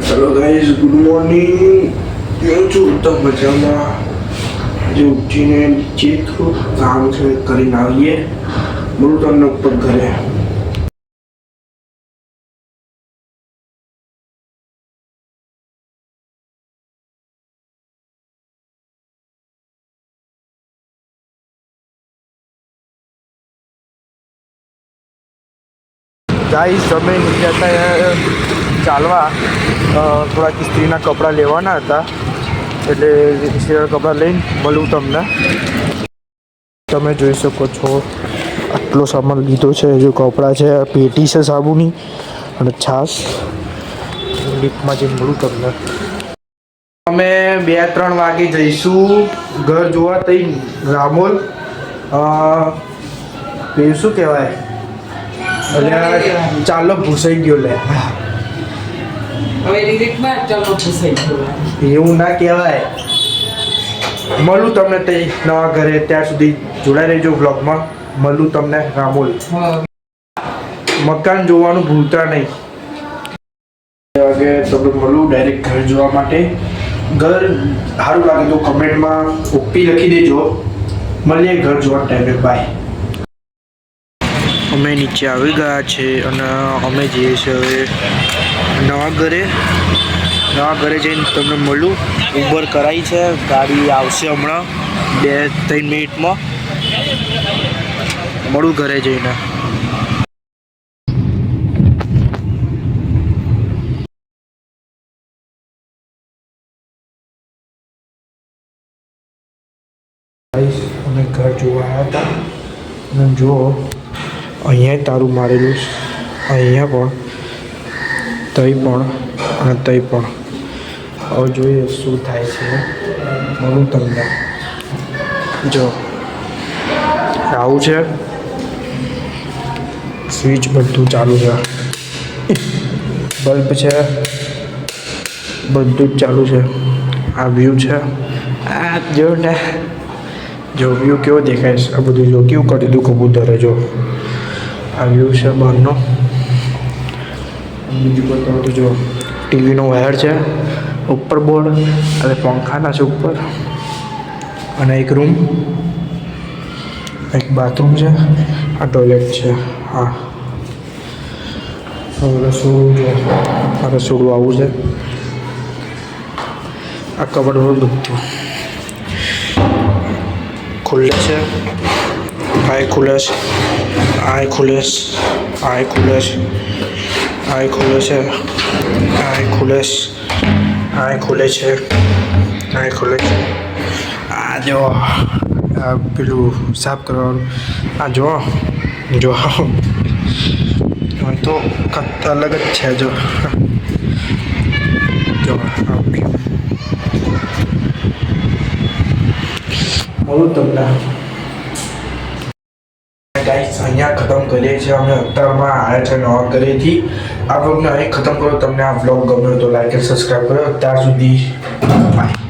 Hello guys, good morning. क्यों छूटता मजामा जो उठीने नीचे तो काम से કરીને આવીએ બોલું તમને ઉપર ઘરે ગાઈસ તમે નીકળ્યા હતા ચાલવા થોડા ઇસ્ત્રીના કપડાં લેવાના હતા એટલે ઇસ્ત્રીના કપડાં લઈને મળું તમને તમે જોઈ શકો છો આટલો સામાન લીધો છે જો કપડાં છે પેટી છે સાબુની અને છાશ લિફ્ટમાં જઈને મળું તમને અમે 2-3 વાગે જઈશું ઘર જોવા તઈ રામોલ પેલું શું કહેવાય ચાલો ભૂસાઈ ગયો લે એવું ના કહેવાય મળું તમને તે નવા ઘરે ત્યાં સુધી જોડાઈ રહેજો બ્લોગમાં મળું તમને રામોલ મકાન જોવાનું ભૂલતા નહીં વાગે તમને મળું ડાયરેક્ટ ઘર જોવા માટે ઘર સારું લાગે તો કમેન્ટમાં ઓપી લખી દેજો મળીએ ઘર જોવા ટાઈમે બાય અમે નીચે આવી ગયા છે અને અમે જઈએ છીએ હવે નવા ઘરે જઈને તમને મળું ઉબર કરાવી છે ગાડી આવશે હમણાં 2-3 મિનિટમાં મળું ઘરે જઈને અમે ઘર જોવા આવ્યા હતા અને જો અહીંયા તારું મારેલું અહીંયા પણ અને તઈ પણ હવે જોઈએ શું થાય છે મળું તમને જો આવું છે સ્વિચ બધું ચાલુ છે બલ્બ છે બધું જ ચાલુ છે આ વ્યૂ છે આ જો ને જો વ્યૂ કેવો દેખાય છે આ બધું જો કેવું કરી દીધું કબૂતરે જો આ વ્યૂ છે બહારનો બીજું બતાવું તો જો ટીવીનો વાયર છે ઉપર બોર્ડ અને પંખાના છે ઉપર અને એક રૂમ એક બાથરૂમ છે આ ટોયલેટ છે હા રસોડું જો આ રસોડું આવું છે આ કબાટ બધું ખુલ્લે છે આ ખુલે છે આ ખુલે છે આ ખુલે છે આ ખુલે છે આ ખુલે છે આ ખુલે છે આ ખુલે છે આ જો આ પેલું સાફ કરવાનું આ જો તો અલગ જ છે જો મળું તમને ગાઈસ અહીંયા ખતમ કરીએ છીએ અમે અત્યારમાં આવ્યા છે નવા ઘરેથી આ બ્લોગને અહીં ખતમ કરો તમને આ બ્લોગ ગમ્યો તો લાઈક અને સબસ્ક્રાઈબ કરો ત્યાર સુધી બાય